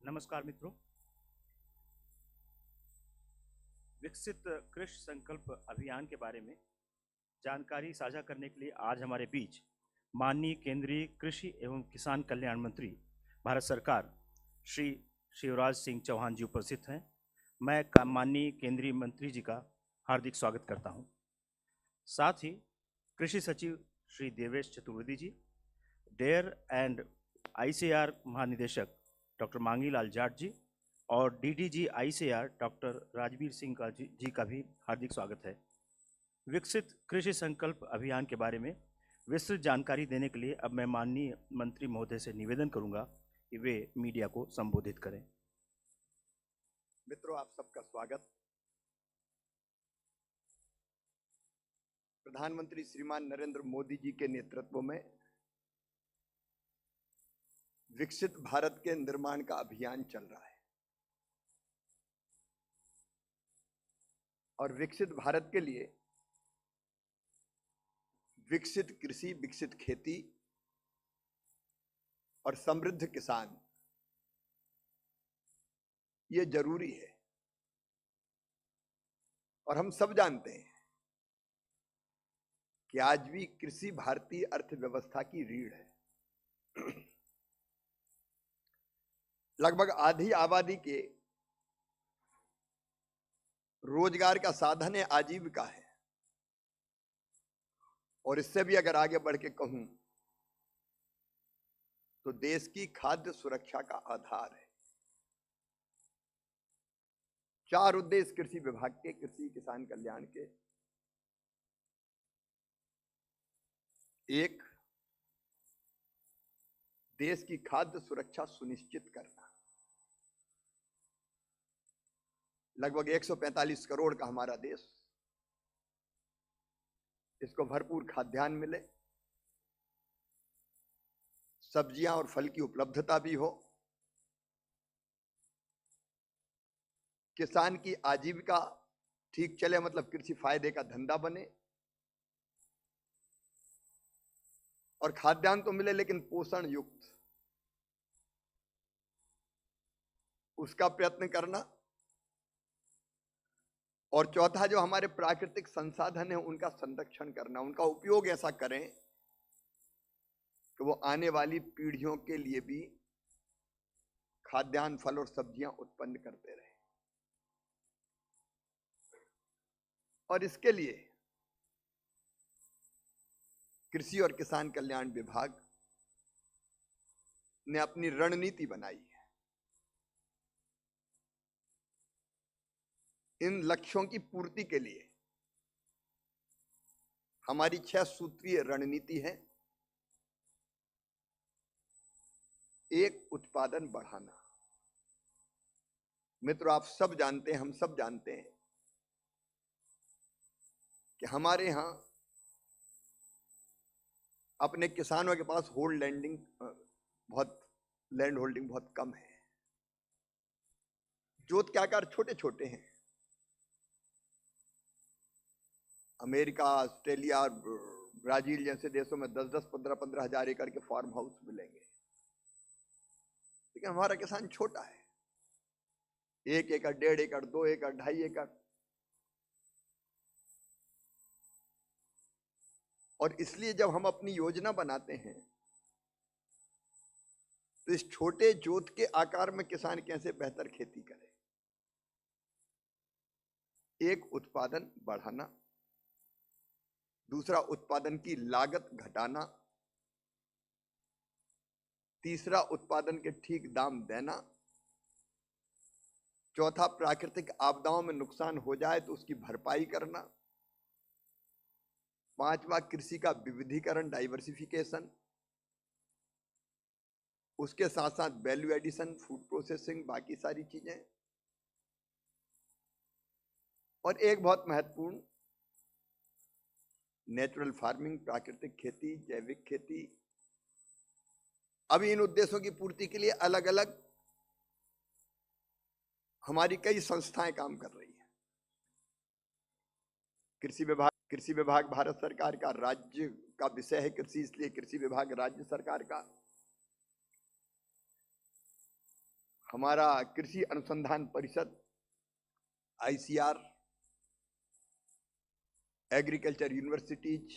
नमस्कार मित्रों। विकसित कृषि संकल्प अभियान के बारे में जानकारी साझा करने के लिए आज हमारे बीच माननीय केंद्रीय कृषि एवं किसान कल्याण मंत्री भारत सरकार श्री शिवराज सिंह चौहान जी उपस्थित हैं। मैं माननीय केंद्रीय मंत्री जी का हार्दिक स्वागत करता हूं। साथ ही कृषि सचिव Shri Devesh Chaturvedi ji, DARE and ICR महानिदेशक डॉक्टर मांगीलाल जाट जी और DDG ICR doctor Rajveer Singh ji का भी हार्दिक स्वागत है। विकसित कृषि संकल्प अभियान के बारे में विस्तृत जानकारी देने के लिए अब मैं माननीय मंत्री महोदय से निवेदन करूंगा कि वे मीडिया को संबोधित करें। मित्रों, आप सबका स्वागत। प्रधानमंत्री श्रीमान नरेंद्र मोदी जी के नेतृत्व में विकसित भारत के निर्माण का अभियान चल रहा है और विकसित भारत के लिए विकसित कृषि, विकसित खेती और समृद्ध किसान ये जरूरी है। और हम सब जानते हैं कि आज भी कृषि भारतीय अर्थव्यवस्था की रीढ़ है। लगभग आधी आबादी के रोजगार का साधन है, आजीविका है। और इससे भी अगर आगे बढ़ के कहूं तो देश की खाद्य सुरक्षा का आधार है। 4 उद्देश्य कृषि विभाग के, कृषि किसान कल्याण के। एक, देश की खाद्य सुरक्षा सुनिश्चित करना। लगभग 145 करोड़ का हमारा देश, इसको भरपूर खाद्यान्न मिले, सब्जियां और फल की उपलब्धता भी हो, किसान की आजीविका ठीक चले, मतलब कृषि फायदे का धंधा बने, और खाद्यान्न तो मिले लेकिन पोषण युक्त, उसका प्रयत्न करना। और चौथा, जो हमारे प्राकृतिक संसाधन है उनका संरक्षण करना, उनका उपयोग ऐसा करें कि वो आने वाली पीढ़ियों के लिए भी खाद्यान्न, फल और सब्जियां उत्पन्न करते रहे। और इसके लिए कृषि और किसान कल्याण विभाग ने अपनी रणनीति बनाई है। इन लक्ष्यों की पूर्ति के लिए हमारी 6 सूत्रीय रणनीति है। एक, उत्पादन बढ़ाना। मित्रों, आप सब जानते हैं, हम सब जानते हैं कि हमारे यहां अपने किसानों के पास लैंड होल्डिंग बहुत कम है। जोत के आकार छोटे छोटे हैं। अमेरिका, ऑस्ट्रेलिया और ब्राजील जैसे देशों में 10-10, 15-15 हजार एकड़ के फार्म हाउस मिलेंगे, लेकिन हमारा किसान छोटा है। 1 एकड़, 1.5 एकड़, 2 एकड़, 2.5 एकड़। और इसलिए जब हम अपनी योजना बनाते हैं तो इस छोटे जोत के आकार में किसान कैसे बेहतर खेती करे। एक, उत्पादन बढ़ाना। दूसरा, उत्पादन की लागत घटाना। तीसरा, उत्पादन के ठीक दाम देना। चौथा, प्राकृतिक आपदाओं में नुकसान हो जाए तो उसकी भरपाई करना। पांचवा, कृषि का विविधीकरण, डाइवर्सिफिकेशन। उसके साथ साथ वैल्यू एडिशन, फूड प्रोसेसिंग, बाकी सारी चीजें। और एक बहुत महत्वपूर्ण, नेचुरल फार्मिंग, प्राकृतिक खेती, जैविक खेती। अभी इन उद्देश्यों की पूर्ति के लिए अलग अलग हमारी कई संस्थाएं काम कर रही हैं। कृषि विभाग भारत सरकार का, राज्य का विषय है कृषि, इसलिए कृषि विभाग राज्य सरकार का। हमारा कृषि अनुसंधान परिषद ICR, एग्रीकल्चर यूनिवर्सिटीज,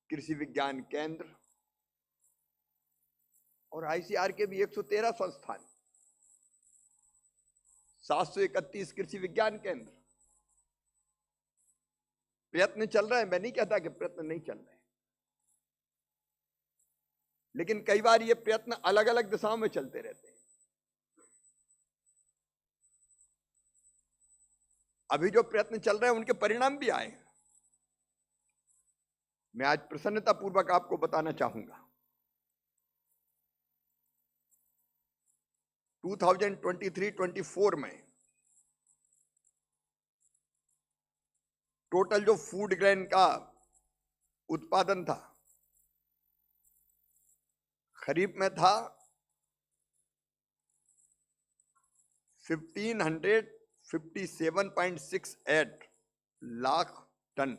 कृषि विज्ञान केंद्र और ICR के भी 113 संस्थान, 731 कृषि विज्ञान केंद्र। प्रयत्न चल रहे हैं, मैं नहीं कहता कि प्रयत्न नहीं चल रहे, लेकिन कई बार ये प्रयत्न अलग अलग दिशाओं में चलते रहते हैं। अभी जो प्रयत्न चल रहे हैं उनके परिणाम भी आए हैं। मैं आज प्रसन्नता पूर्वक आपको बताना चाहूंगा 2023-24 में टोटल जो फूड ग्रेन का उत्पादन था, खरीफ में था 1557.68 लाख टन,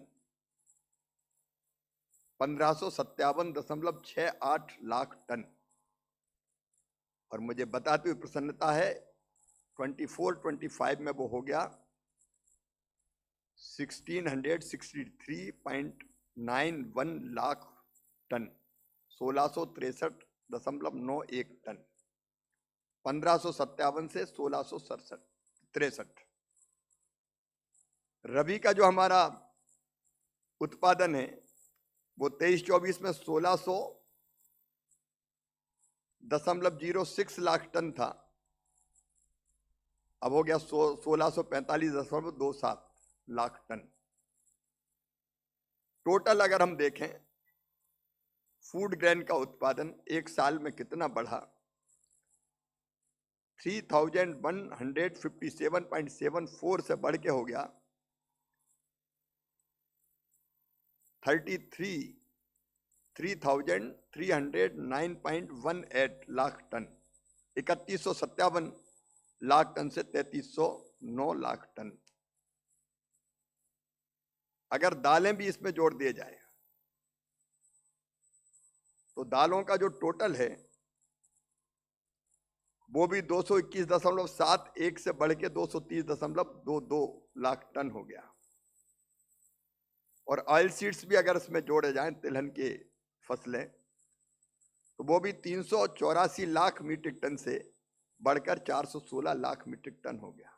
1557.68 लाख टन। और मुझे बताते हुए प्रसन्नता है 24-25 में वो हो गया 1663.91 लाख टन, 1663.91 टन, 1557 से 1663। रबी का जो हमारा उत्पादन है वो 23-24 में 1600.06 लाख टन था, अब हो गया 1645.27 लाख टन। टोटल अगर हम देखें फूड ग्रेन का उत्पादन एक साल में कितना बढ़ा, 3157.74 से बढ़ के हो गया 3309.18 लाख टन, 3157 लाख टन से 3309 लाख टन। अगर दालें भी इसमें जोड़ दिए जाए तो दालों का जो टोटल है वो भी 221.71 से बढ़ के 230.22 लाख टन हो गया। और ऑयल सीड्स भी अगर इसमें जोड़े जाएं, तिलहन के फसलें, तो वो भी 384 लाख मीट्रिक टन से बढ़कर 416 लाख मीट्रिक टन हो गया,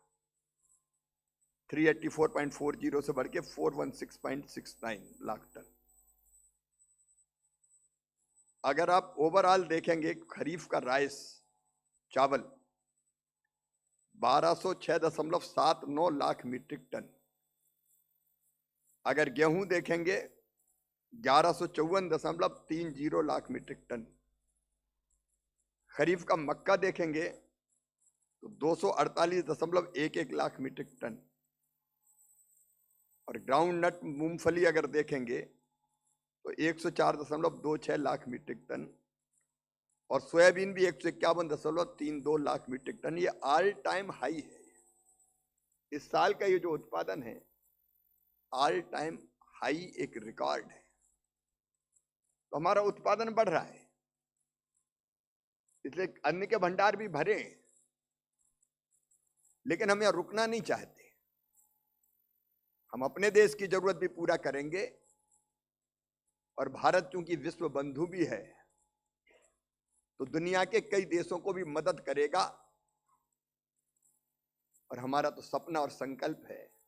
384.40 से बढ़ के 416.69 लाख टन। अगर आप ओवरऑल देखेंगे खरीफ का राइस चावल 1206.79 लाख मीट्रिक टन, अगर गेहूं देखेंगे 1154.30 लाख मीट्रिक टन, खरीफ का मक्का देखेंगे तो 248.11 लाख मीट्रिक टन, और ग्राउंड नट मूंगफली अगर देखेंगे तो 104.26 लाख मीट्रिक टन, और सोयाबीन भी 151.32 लाख मीट्रिक टन। ये ऑल टाइम हाई है। इस साल का ये जो उत्पादन है ऑल टाइम हाई, एक रिकॉर्ड है। तो हमारा उत्पादन बढ़ रहा है, इसलिए अन्न के भंडार भी भरे हैं, लेकिन हम यहां रुकना नहीं चाहते। हम अपने देश की जरूरत भी पूरा करेंगे, और भारत चूंकि विश्व बंधु भी है तो दुनिया के कई देशों को भी मदद करेगा। और हमारा तो सपना और संकल्प है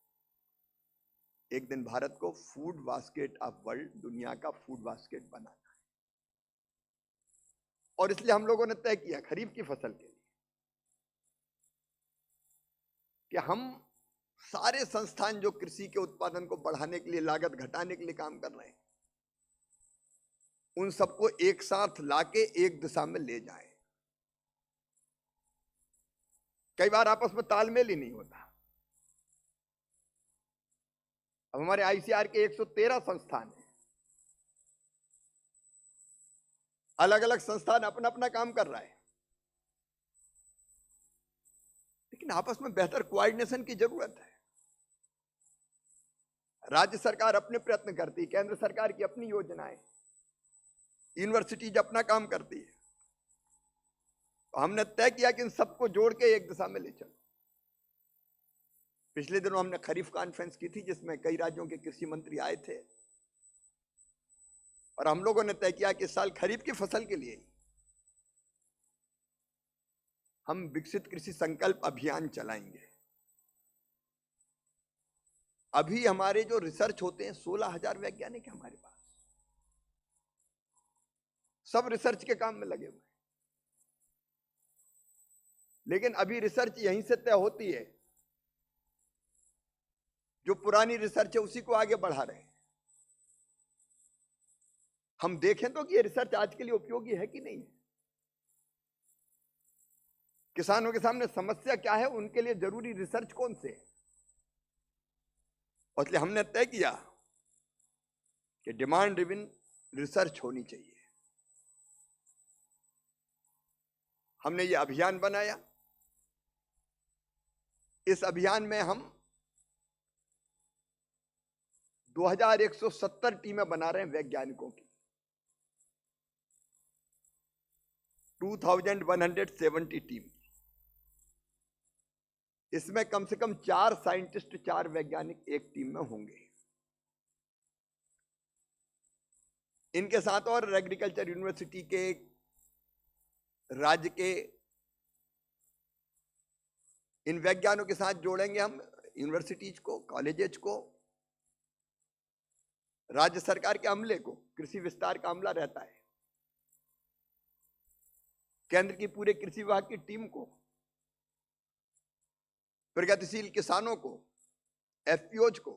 एक दिन भारत को फूड बास्केट ऑफ वर्ल्ड, दुनिया का फूड बास्केट बनाना है। और इसलिए हम लोगों ने तय किया खरीफ की फसल के लिए कि हम सारे संस्थान जो कृषि के उत्पादन को बढ़ाने के लिए, लागत घटाने के लिए काम कर रहे हैं, उन सबको एक साथ लाके एक दिशा में ले जाएं। कई बार आपस में तालमेल ही नहीं होता। अब हमारे ICR के 113 संस्थान हैं, अलग अलग संस्थान अपना अपना काम कर रहा है, लेकिन आपस में बेहतर कोऑर्डिनेशन की जरूरत है। राज्य सरकार अपने प्रयत्न करती है, केंद्र सरकार की अपनी योजनाएं, यूनिवर्सिटीज अपना काम करती है, तो हमने तय किया कि इन सबको जोड़ के एक दिशा में ले चलो। पिछले दिनों हमने खरीफ कॉन्फ्रेंस की थी जिसमें कई राज्यों के कृषि मंत्री आए थे और हम लोगों ने तय किया कि इस साल खरीफ की फसल के लिए हम विकसित कृषि संकल्प अभियान चलाएंगे। अभी हमारे जो रिसर्च होते हैं 16,000 वैज्ञानिक है हमारे पास, सब रिसर्च के काम में लगे हुए हैं। लेकिन अभी रिसर्च यहीं से तय होती है, जो पुरानी रिसर्च है उसी को आगे बढ़ा रहे हैं। हम देखें तो कि ये रिसर्च आज के लिए उपयोगी है कि नहीं है। किसानों के सामने समस्या क्या है, उनके लिए जरूरी रिसर्च कौन से है। और इसलिए हमने तय किया कि डिमांड ड्रिवन रिसर्च होनी चाहिए। हमने ये अभियान बनाया। इस अभियान में हम 2170 टीमें बना रहे हैं वैज्ञानिकों की, 2170 टीम। इसमें कम से कम 4 साइंटिस्ट, 4 वैज्ञानिक एक टीम में होंगे। इनके साथ और एग्रीकल्चर यूनिवर्सिटी के, राज्य के इन वैज्ञानिकों के साथ जोड़ेंगे हम यूनिवर्सिटीज को, कॉलेजेस को, राज्य सरकार के अमले को, कृषि विस्तार का अमला रहता है, केंद्र की पूरे कृषि विभाग की टीम को, प्रगतिशील किसानों को, एफपीओज को।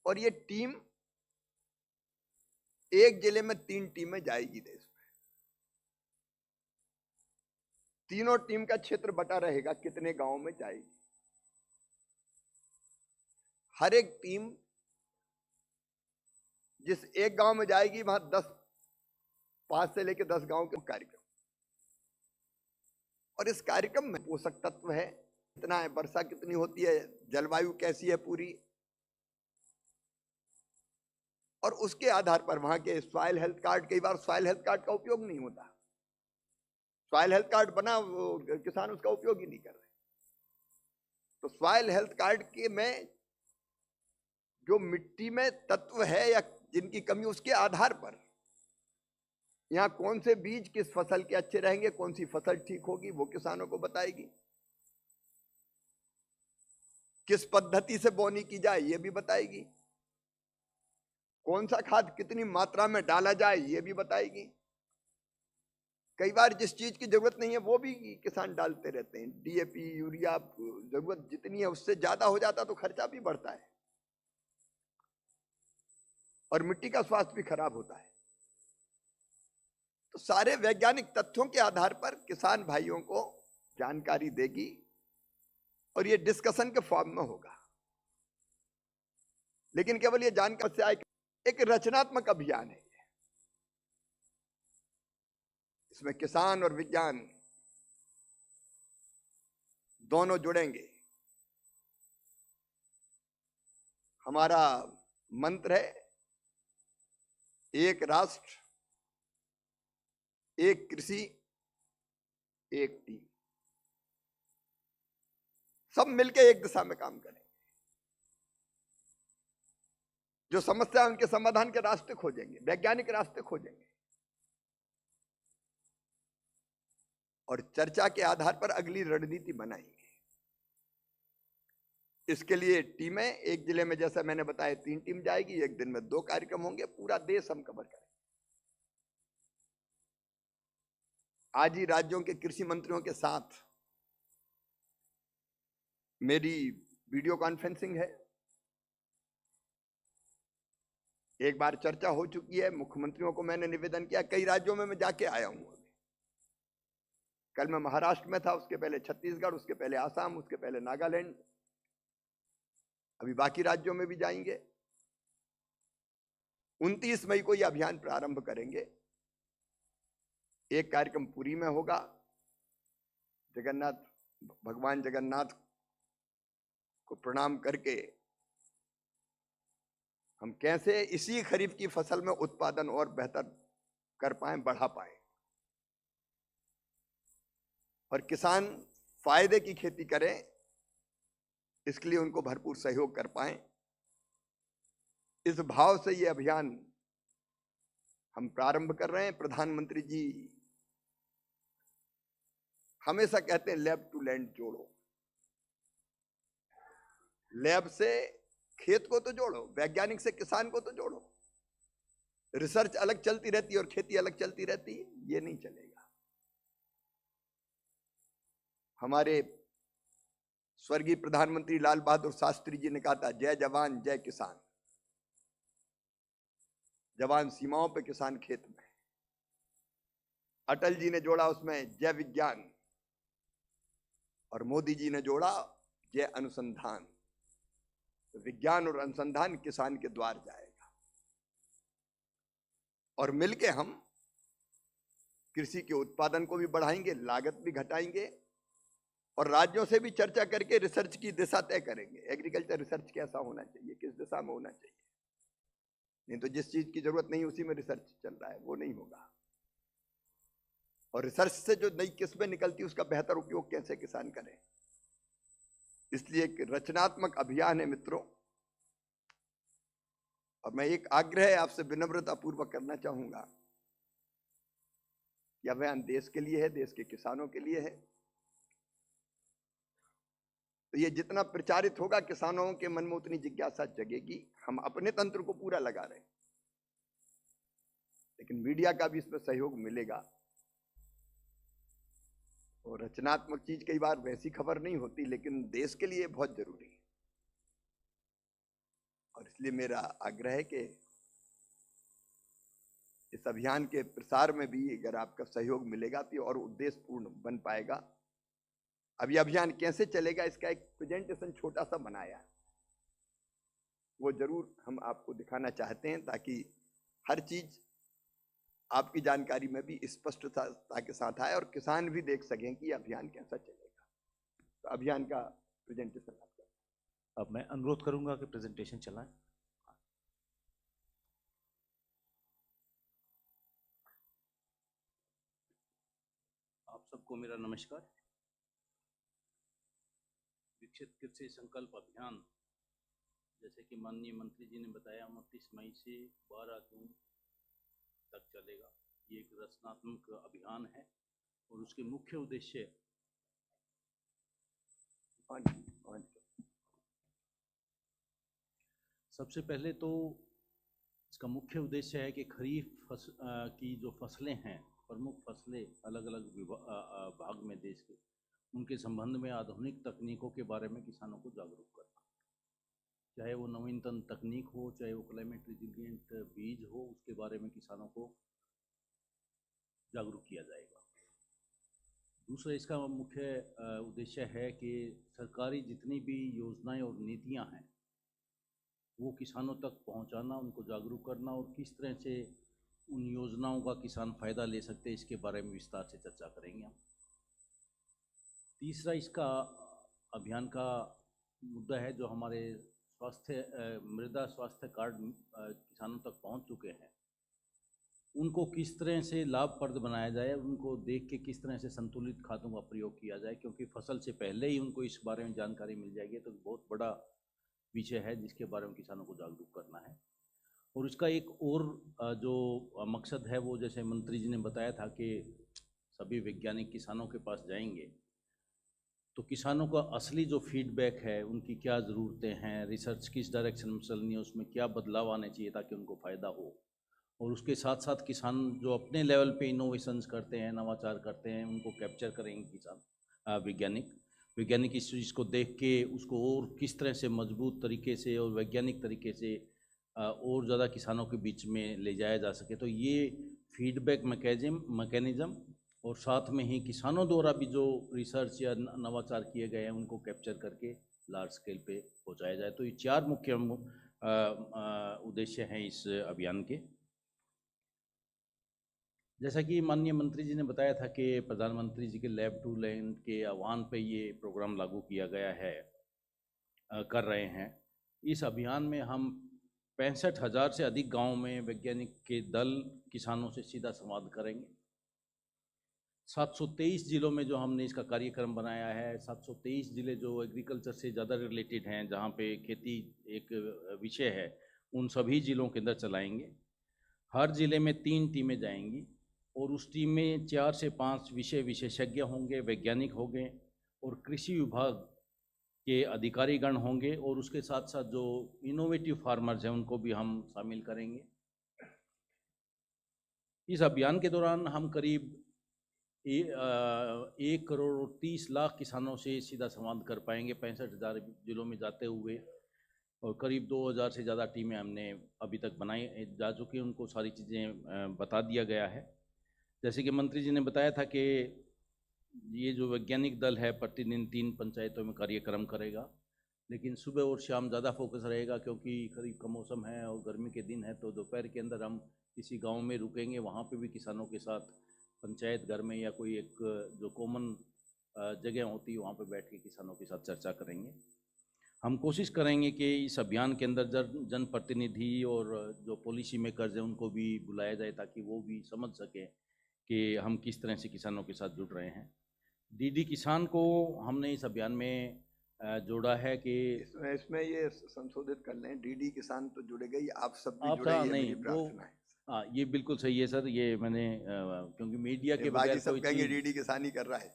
और ये टीम एक जिले में 3 टीमें जाएगी देश में। तीनों टीम का क्षेत्र बटा रहेगा, कितने गांव में जाएगी। हर एक टीम जिस एक गांव में जाएगी वहां 5 से लेकर 10 गांव के कार्यक्रम। और इस कार्यक्रम में पोषक तत्व है, कितना है, वर्षा कितनी होती है, जलवायु कैसी है पूरी, और उसके आधार पर वहां के सॉइल हेल्थ कार्ड। कई बार सॉइल हेल्थ कार्ड का उपयोग नहीं होता, सॉइल हेल्थ कार्ड बना, किसान उसका उपयोग ही नहीं कर रहे। तो सॉइल हेल्थ कार्ड के में जो मिट्टी में तत्व है या जिनकी कमी, उसके आधार पर यहाँ कौन से बीज किस फसल के अच्छे रहेंगे, कौन सी फसल ठीक होगी, वो किसानों को बताएगी। किस पद्धति से बोनी की जाए ये भी बताएगी। कौन सा खाद कितनी मात्रा में डाला जाए ये भी बताएगी। कई बार जिस चीज की जरूरत नहीं है वो भी किसान डालते रहते हैं, डीएपी, यूरिया, जरूरत जितनी है उससे ज्यादा हो जाता तो खर्चा भी बढ़ता है और मिट्टी का स्वास्थ्य भी खराब होता है। तो सारे वैज्ञानिक तथ्यों के आधार पर किसान भाइयों को जानकारी देगी और ये डिस्कशन के फॉर्म में होगा। लेकिन केवल ये जानकारी से आए, एक रचनात्मक अभियान है। इसमें किसान और विज्ञान दोनों जुड़ेंगे। हमारा मंत्र है, एक राष्ट्र, एक कृषि, एक टीम। सब मिलकर एक दिशा में काम करेंगे। जो समस्या है उनके समाधान के रास्ते खोजेंगे, वैज्ञानिक रास्ते खोजेंगे और चर्चा के आधार पर अगली रणनीति बनाएंगे। इसके लिए टीमें, एक जिले में जैसा मैंने बताया 3 टीम जाएगी, एक दिन में 2 कार्यक्रम होंगे, पूरा देश हम कवर करेंगे। आज ही राज्यों के कृषि मंत्रियों के साथ मेरी वीडियो कॉन्फ्रेंसिंग है। एक बार चर्चा हो चुकी है, मुख्यमंत्रियों को मैंने निवेदन किया। कई राज्यों में मैं जाके आया हूं अभी। कल मैं महाराष्ट्र में था, उसके पहले छत्तीसगढ़, उसके पहले आसाम, उसके पहले नागालैंड, अभी बाकी राज्यों में भी जाएंगे। 29 मई को यह अभियान प्रारंभ करेंगे। एक कार्यक्रम पुरी में होगा, भगवान जगन्नाथ को प्रणाम करके हम कैसे इसी खरीफ की फसल में उत्पादन और बेहतर कर पाए, बढ़ा पाए। और किसान फायदे की खेती करें, इसके लिए उनको भरपूर सहयोग कर पाएं। इस भाव से ये अभियान हम प्रारंभ कर रहे हैं। प्रधानमंत्री जी हमेशा कहते हैं लैब टू लैंड जोड़ो। लैब से खेत को तो जोड़ो, वैज्ञानिक से किसान को तो जोड़ो। रिसर्च अलग चलती रहती है और खेती अलग चलती रहती है, ये नहीं चलेगा। हमारे स्वर्गीय प्रधानमंत्री लाल बहादुर शास्त्री जी ने कहा था, जय जवान जय किसान। जवान सीमाओं पे, किसान खेत में। अटल जी ने जोड़ा उसमें जय विज्ञान, और मोदी जी ने जोड़ा जय अनुसंधान। तो विज्ञान और अनुसंधान किसान के द्वार जाएगा, और मिलके हम कृषि के उत्पादन को भी बढ़ाएंगे, लागत भी घटाएंगे, और राज्यों से भी चर्चा करके रिसर्च की दिशा तय करेंगे। एग्रीकल्चर रिसर्च कैसा होना चाहिए, किस दिशा में होना चाहिए। नहीं तो जिस चीज की जरूरत नहीं उसी में रिसर्च चल रहा है, वो नहीं होगा। और रिसर्च से जो नई किस्में निकलती है उसका बेहतर उपयोग कैसे किसान करें। इसलिए एक रचनात्मक अभियान है मित्रों। और मैं एक आग्रह आपसे विनम्रता पूर्वक करना चाहूंगा, यह अभियान देश के लिए है, देश के किसानों के लिए है। तो ये जितना प्रचारित होगा, किसानों के मन में उतनी जिज्ञासा जगेगी। हम अपने तंत्र को पूरा लगा रहे हैं, लेकिन मीडिया का भी इसमें सहयोग मिलेगा। और रचनात्मक चीज कई बार वैसी खबर नहीं होती, लेकिन देश के लिए बहुत जरूरी है। और इसलिए मेरा आग्रह है कि इस अभियान के प्रसार में भी अगर आपका सहयोग मिलेगा तो और उद्देश्यपूर्ण बन पाएगा। अब यह अभियान कैसे चलेगा, इसका एक प्रेजेंटेशन छोटा सा बनाया, वो जरूर हम आपको दिखाना चाहते हैं, ताकि हर चीज आपकी जानकारी में भी स्पष्टता के साथ आए और किसान भी देख सकें कि अभियान कैसा चलेगा। तो अभियान का प्रेजेंटेशन आपका। अब मैं अनुरोध करूंगा कि प्रेजेंटेशन चलाएं। आप सबको मेरा नमस्कार। विकसित कृषि संकल्प अभियान, जैसे कि माननीय मंत्री जी ने बताया, 29 मई से 12 जून तक चलेगा। ये एक रचनात्मक अभियान है और उसके मुख्य उद्देश्य सबसे पहले तो इसका मुख्य उद्देश्य है कि खरीफ की जो फसलें हैं, प्रमुख फसलें अलग अलग भाग में देश के, उनके संबंध में आधुनिक तकनीकों के बारे में किसानों को जागरूक करना। चाहे वो नवीनतम तकनीक हो, चाहे वो क्लाइमेट रिजिलिएंट बीज हो, उसके बारे में किसानों को जागरूक किया जाएगा। दूसरा इसका मुख्य उद्देश्य है कि सरकारी जितनी भी योजनाएं और नीतियां हैं वो किसानों तक पहुंचाना, उनको जागरूक करना, और किस तरह से उन योजनाओं का किसान फायदा ले सकते हैं, इसके बारे में विस्तार से चर्चा करेंगे हम। तीसरा इसका अभियान का मुद्दा है जो हमारे मृदा स्वास्थ्य कार्ड किसानों तक पहुंच चुके हैं, उनको किस तरह से लाभप्रद बनाया जाए, उनको देख के किस तरह से संतुलित खादों का प्रयोग किया जाए, क्योंकि फसल से पहले ही उनको इस बारे में जानकारी मिल जाएगी। तो बहुत बड़ा विषय है जिसके बारे में किसानों को जागरूक करना है। और इसका एक और जो मकसद है वो, जैसे मंत्री जी ने बताया था कि सभी वैज्ञानिक किसानों के पास जाएंगे, तो किसानों का असली जो फीडबैक है, उनकी क्या ज़रूरतें हैं, रिसर्च किस डायरेक्शन में चलनी है, उसमें क्या बदलाव आने चाहिए ताकि उनको फ़ायदा हो। और उसके साथ साथ किसान जो अपने लेवल पे इनोवेशंस करते हैं, नवाचार करते हैं, उनको कैप्चर करेंगे किसान वैज्ञानिक इस चीज़ को देख के उसको और किस तरह से मजबूत तरीके से और वैज्ञानिक तरीके से और ज़्यादा किसानों के बीच में ले जाया जा सके। तो ये फीडबैक मैकेनिज़्म और साथ में ही किसानों द्वारा भी जो रिसर्च या नवाचार किए गए हैं उनको कैप्चर करके लार्ज स्केल पे पहुंचाया जाए। तो ये 4 मुख्य उद्देश्य हैं इस अभियान के। जैसा कि माननीय मंत्री जी ने बताया था कि प्रधानमंत्री जी के लैब टू लैंड के आह्वान पे ये प्रोग्राम लागू किया गया है, कर रहे हैं। इस अभियान में हम 65,000 से अधिक गाँव में वैज्ञानिक के दल किसानों से सीधा संवाद करेंगे। 723 जिलों में जो हमने इसका कार्यक्रम बनाया है, 723 जिले जो एग्रीकल्चर से ज़्यादा रिलेटेड हैं, जहाँ पे खेती एक विषय है, उन सभी जिलों के अंदर चलाएंगे। हर जिले में 3 टीमें जाएंगी और उस टीम में 4 से 5 विषय विशेषज्ञ होंगे, वैज्ञानिक होंगे और कृषि विभाग के अधिकारीगण होंगे, और उसके साथ साथ जो इनोवेटिव फार्मर्स हैं उनको भी हम शामिल करेंगे। इस अभियान के दौरान हम करीब 1 करोड़ और 30 लाख किसानों से सीधा संवाद कर पाएंगे 65,000 जिलों में जाते हुए, और करीब 2,000 से ज़्यादा टीमें हमने अभी तक बनाई जा चुकी हैं, उनको सारी चीज़ें बता दिया गया है। जैसे कि मंत्री जी ने बताया था कि ये जो वैज्ञानिक दल है प्रतिदिन 3 पंचायतों में कार्यक्रम करेगा, लेकिन सुबह और शाम ज़्यादा फोकस रहेगा, क्योंकि खरीफ का मौसम है और गर्मी के दिन है, तो दोपहर के अंदर हम किसी गांव में रुकेंगे, वहाँ पे भी किसानों के साथ पंचायत घर में या कोई एक जो कॉमन जगह होती है वहाँ पे बैठ के किसानों के साथ चर्चा करेंगे। हम कोशिश करेंगे कि इस अभियान के अंदर जनप्रतिनिधि और जो पॉलिसी मेकर्स हैं उनको भी बुलाया जाए, ताकि वो भी समझ सकें कि हम किस तरह से किसानों के साथ जुड़ रहे हैं। डीडी किसान को हमने इस अभियान में जोड़ा है कि इसमें ये संशोधित कर लें, डीडी किसान तो जुड़ेगा ही, आप सब भी आप जुड़े, ये नहीं मेरी वो प्रार्थना है। हाँ, ये बिल्कुल सही है सर, ये मैंने क्योंकि मीडिया के बाकी बगैर सब कोई कहेंगे चीज़ डीडी किसान ही कर रहा है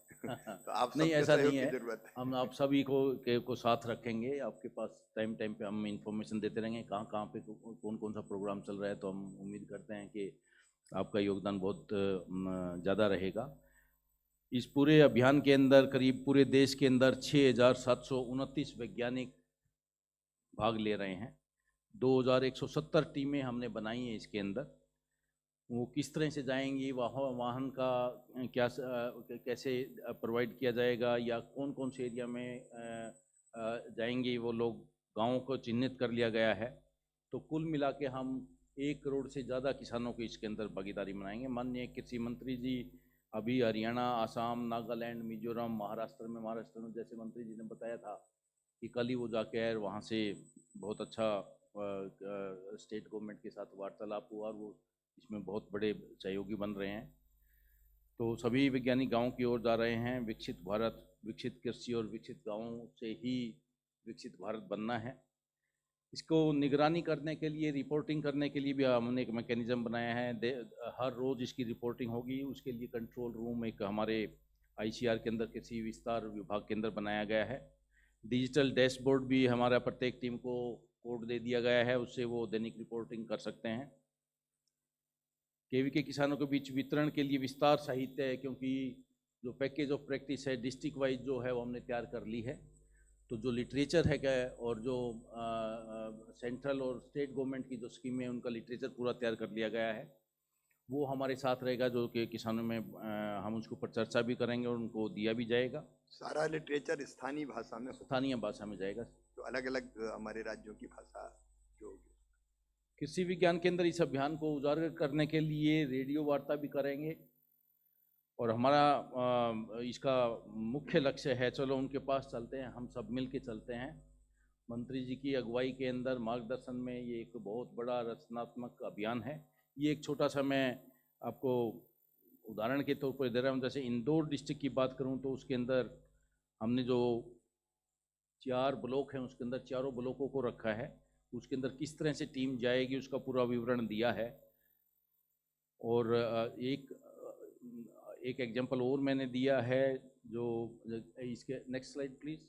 तो आप नहीं, सबके ऐसा सहयोग नहीं की है। जरूरत है। हम आप सभी को साथ रखेंगे, आपके पास टाइम पे हम इंफॉर्मेशन देते रहेंगे कहाँ कहाँ पे कौन कौन सा प्रोग्राम चल रहा है, तो हम उम्मीद करते हैं कि आपका योगदान बहुत ज़्यादा रहेगा। इस पूरे अभियान के अंदर करीब पूरे देश के अंदर 6,729 वैज्ञानिक भाग ले रहे हैं। 2,170 टीमें हमने बनाई हैं इसके अंदर। वो किस तरह से जाएंगी, वाहन का कैसे प्रोवाइड किया जाएगा, या कौन कौन से एरिया में जाएंगे, वो लोग गाँवों को चिन्हित कर लिया गया है। तो कुल मिला के हम 1 करोड़ से ज़्यादा किसानों को इसके अंदर भागीदारी बनाएंगे। माननीय कृषि मंत्री जी अभी हरियाणा, आसाम, नागालैंड, मिजोरम, महाराष्ट्र में जैसे मंत्री जी ने बताया था कि कल ही वो जाके आए, वहाँ से बहुत अच्छा स्टेट गवर्नमेंट के साथ वार्तालाप हुआ और वो इसमें बहुत बड़े सहयोगी बन रहे हैं। तो सभी वैज्ञानिक गाँव की ओर जा रहे हैं। विकसित भारत, विकसित कृषि और विकसित गाँवों से ही विकसित भारत बनना है। इसको निगरानी करने के लिए, रिपोर्टिंग करने के लिए भी हमने एक मैकेनिज्म बनाया है। हर रोज़ इसकी रिपोर्टिंग होगी, उसके लिए कंट्रोल रूम एक हमारे आईसीआर के अंदर, कृषि विस्तार विभाग के अंदर बनाया गया है। डिजिटल डैशबोर्ड भी हमारा प्रत्येक टीम को कोड दे दिया गया है, उससे वो दैनिक रिपोर्टिंग कर सकते हैं। केवी के किसानों के बीच वितरण के लिए विस्तार साहित्य है, क्योंकि जो पैकेज ऑफ प्रैक्टिस है डिस्ट्रिक्ट वाइज जो है वो हमने तैयार कर ली है। तो जो लिटरेचर है क्या, और जो सेंट्रल और स्टेट गवर्नमेंट की जो स्कीमें हैं उनका लिटरेचर पूरा तैयार कर लिया गया है। वो हमारे साथ रहेगा, जो कि किसानों में हम उसके ऊपर चर्चा भी करेंगे और उनको दिया भी जाएगा। सारा लिटरेचर स्थानीय भाषा में, स्थानीय भाषा में जाएगा। तो अलग अलग हमारे राज्यों की भाषा जो होगी। कृषि विज्ञान के अंदर इस अभियान को उजागर करने के लिए रेडियो वार्ता भी करेंगे, और हमारा इसका मुख्य लक्ष्य है, चलो उनके पास चलते हैं, हम सब मिल के चलते हैं। मंत्री जी की अगुवाई के अंदर, मार्गदर्शन में ये एक बहुत बड़ा रचनात्मक अभियान है। ये एक छोटा सा मैं आपको उदाहरण के तौर पर दे रहा हूँ। जैसे इंदौर डिस्ट्रिक्ट की बात करूँ तो उसके अंदर हमने जो 4 ब्लॉक हैं उसके अंदर चारों ब्लॉकों को रखा है। उसके अंदर किस तरह से टीम जाएगी उसका पूरा विवरण दिया है। और एक एग्जांपल और मैंने दिया है, जो इसके नेक्स्ट स्लाइड प्लीज।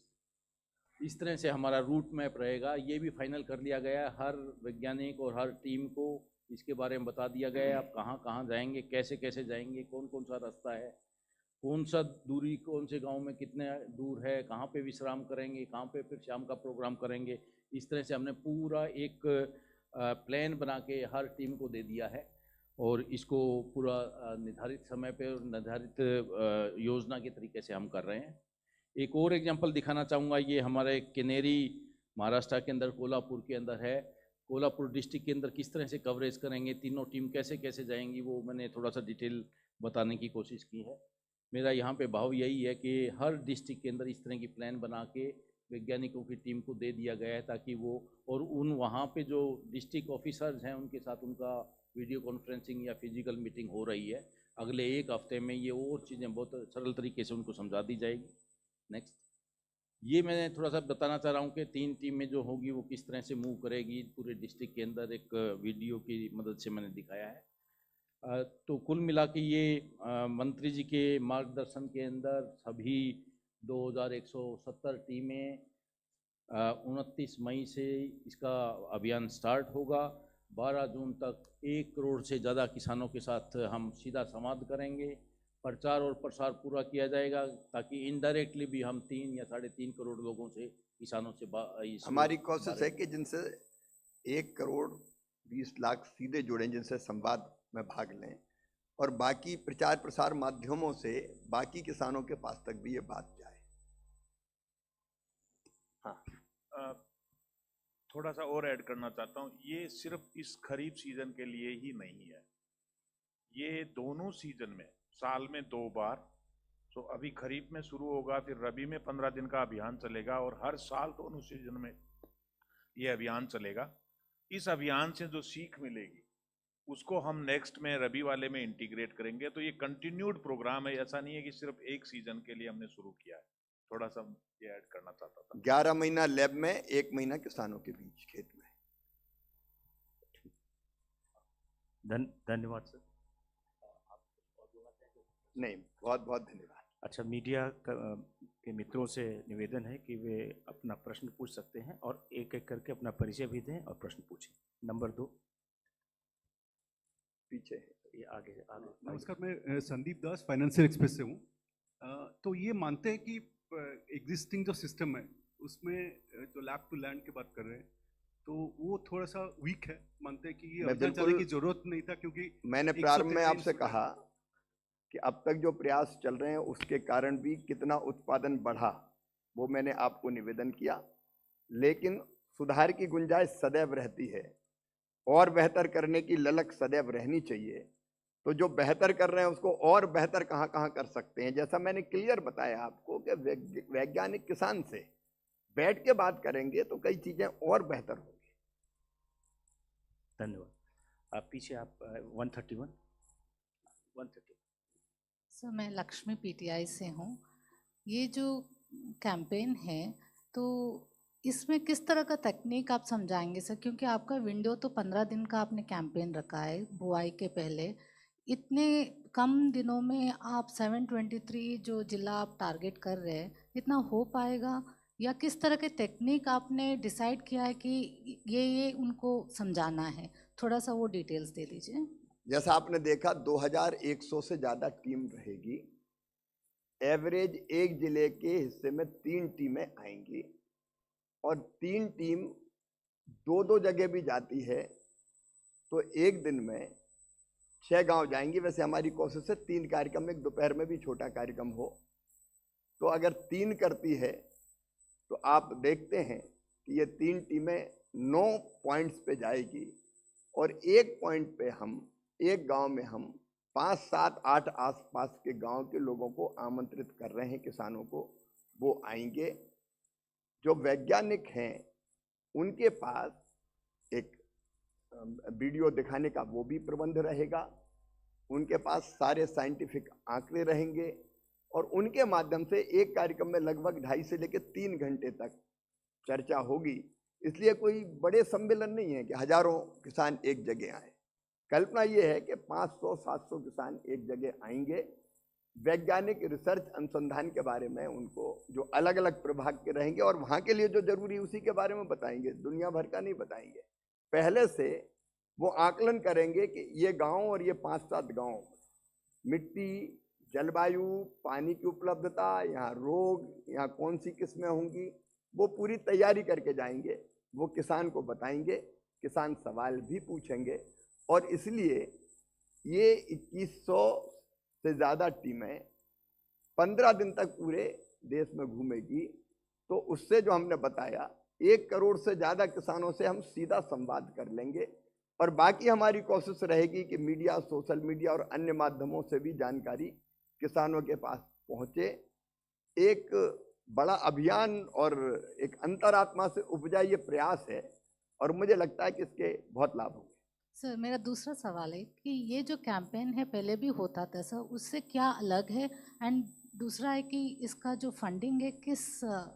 इस तरह से हमारा रूट मैप रहेगा, ये भी फाइनल कर लिया गया है। हर वैज्ञानिक और हर टीम को इसके बारे में बता दिया गया है, आप कहाँ कहाँ जाएंगे, कैसे कैसे जाएंगे, कौन कौन सा रास्ता है, कौन सा दूरी, कौन से गांव में कितने दूर है, कहाँ पे विश्राम करेंगे, कहाँ पे फिर शाम का प्रोग्राम करेंगे। इस तरह से हमने पूरा एक प्लान बना के हर टीम को दे दिया है, और इसको पूरा निर्धारित समय पे और निर्धारित योजना के तरीके से हम कर रहे हैं। एक और एग्जांपल दिखाना चाहूँगा, ये हमारे किनेरी महाराष्ट्र के अंदर कोल्हापुर के अंदर है। कोल्हापुर डिस्ट्रिक्ट के अंदर किस तरह से कवरेज करेंगे, तीनों टीम कैसे कैसे जाएंगी, वो मैंने थोड़ा सा डिटेल बताने की कोशिश की है। मेरा यहाँ पे भाव यही है कि हर डिस्ट्रिक्ट के अंदर इस तरह की प्लान बना के वैज्ञानिकों की टीम को दे दिया गया है, ताकि वो और उन वहाँ पे जो डिस्ट्रिक्ट ऑफिसर्स हैं उनके साथ उनका वीडियो कॉन्फ्रेंसिंग या फिजिकल मीटिंग हो रही है, अगले एक हफ्ते में ये और चीज़ें बहुत सरल तरीके से उनको समझा दी जाएगी। नेक्स्ट, ये मैं थोड़ा सा बताना चाह रहा हूँ कि 3 टीमें जो होगी वो किस तरह से मूव करेगी पूरे डिस्ट्रिक्ट के अंदर, एक वीडियो की मदद से मैंने दिखाया है। तो कुल मिला के ये मंत्री जी के मार्गदर्शन के अंदर सभी 2170 टीमें 29 मई से इसका अभियान स्टार्ट होगा। 12 जून तक 1 करोड़ से ज़्यादा किसानों के साथ हम सीधा संवाद करेंगे, प्रचार और प्रसार पूरा किया जाएगा, ताकि इनडायरेक्टली भी हम 3 या 3.5 करोड़ लोगों से, किसानों से हमारी कोशिश है कि जिनसे 1 करोड़ 20 लाख सीधे जुड़ें, जिनसे संवाद में भाग लें, और बाकी प्रचार प्रसार माध्यमों से बाकी किसानों के पास तक भी ये बात जाए। हाँ, थोड़ा सा और ऐड करना चाहता हूँ, ये सिर्फ इस खरीफ सीजन के लिए ही नहीं है, ये दोनों सीजन में साल में 2 बार, तो अभी खरीफ में शुरू होगा, फिर रबी में 15 दिन का अभियान चलेगा, और हर साल दोनों सीजन में ये अभियान चलेगा। इस अभियान से जो सीख मिलेगी उसको हम नेक्स्ट में रबी वाले में इंटीग्रेट करेंगे। तो ये कंटिन्यूड प्रोग्राम है, ऐसा नहीं है कि सिर्फ एक सीजन के लिए हमने शुरू किया है। थोड़ा सा ये ऐड करना चाहता था। 11 महीना लैब में, 1 महीना किसानों के बीच खेत में। धन्यवाद सर। नहीं, बहुत बहुत धन्यवाद। अच्छा, मीडिया के मित्रों से निवेदन है कि वे अपना प्रश्न पूछ सकते हैं और एक एक करके अपना परिचय भी दें और प्रश्न पूछें। नंबर 2 पीछे है, ये आगे आगे। नमस्कार, मैं संदीप दास फाइनेंशियल एक्सप्रेस से हूँ। तो ये मानते हैं कि एग्जिस्टिंग जो सिस्टम है उसमें जो लैब टू लैंड की बात कर रहे हैं, तो वो थोड़ा सा वीक है। मानते हैं कि ये अभियान चलाने की जरूरत नहीं था, क्योंकि मैंने प्रारंभ में आपसे कहा कि अब तक जो प्रयास चल रहे हैं उसके कारण भी कितना उत्पादन बढ़ा, वो मैंने आपको निवेदन किया। लेकिन सुधार की गुंजाइश सदैव रहती है और बेहतर करने की ललक सदैव रहनी चाहिए। तो जो बेहतर कर रहे हैं उसको और बेहतर कहाँ कहाँ कर सकते हैं, जैसा मैंने क्लियर बताया आपको कि वैज्ञानिक किसान से बैठ के बात करेंगे तो कई चीजें और बेहतर होंगी। धन्यवाद। आप पीछे आप 131। सर, मैं लक्ष्मी पीटीआई से हूँ। ये जो कैंपेन है तो इसमें किस तरह का तकनीक आप समझाएंगे सर, क्योंकि आपका विंडो तो 15 दिन का आपने कैंपेन रखा है बुआई के पहले। इतने कम दिनों में आप 723 जो जिला आप टारगेट कर रहे हैं, इतना हो पाएगा, या किस तरह के टेक्निक आपने डिसाइड किया है कि ये उनको समझाना है? थोड़ा सा वो डिटेल्स दे दीजिए। जैसा आपने देखा 2100 से ज्यादा टीम रहेगी। एवरेज एक जिले के हिस्से में 3 टीमें आएंगी और 3 टीम 2-2 जगह भी जाती है तो एक दिन में 6 गांव जाएंगी। वैसे हमारी कोशिश है 3 कार्यक्रम, एक दोपहर में भी छोटा कार्यक्रम हो। तो अगर 3 करती है तो आप देखते हैं कि ये 3 टीमें 9 पॉइंट्स पे जाएगी और एक पॉइंट पे हम, एक गांव में हम 5, 7, 8 आसपास के गांव के लोगों को आमंत्रित कर रहे हैं, किसानों को। वो आएंगे। जो वैज्ञानिक हैं उनके पास एक वीडियो दिखाने का वो भी प्रबंध रहेगा, उनके पास सारे साइंटिफिक आंकड़े रहेंगे और उनके माध्यम से एक कार्यक्रम में लगभग 2.5 से लेकर 3 घंटे तक चर्चा होगी। इसलिए कोई बड़े सम्मेलन नहीं है कि हजारों किसान एक जगह आए। कल्पना ये है कि 500-700 किसान एक जगह आएंगे। वैज्ञानिक रिसर्च अनुसंधान के बारे में उनको जो अलग अलग प्रभाग के रहेंगे और वहाँ के लिए जो जरूरी उसी के बारे में बताएंगे, दुनिया भर का नहीं बताएंगे। पहले से वो आकलन करेंगे कि ये गांव और ये 5-7 गांव, मिट्टी, जलवायु, पानी की उपलब्धता, यहाँ रोग, यहाँ कौन सी किस्में होंगी, वो पूरी तैयारी करके जाएंगे। वो किसान को बताएंगे, किसान सवाल भी पूछेंगे। और इसलिए ये 2100 से ज़्यादा टीमें 15 दिन तक पूरे देश में घूमेगी। तो उससे जो हमने बताया 1 करोड़ से ज़्यादा किसानों से हम सीधा संवाद कर लेंगे और बाकी हमारी कोशिश रहेगी कि मीडिया, सोशल मीडिया और अन्य माध्यमों से भी जानकारी किसानों के पास पहुँचे। एक बड़ा अभियान और एक अंतरात्मा से उपजा ये प्रयास है और मुझे लगता है कि इसके बहुत लाभ होंगे। सर मेरा दूसरा सवाल है कि ये जो कैंपेन है पहले भी होता था सर, उससे क्या अलग है? एंड दूसरा है कि इसका जो फंडिंग है किस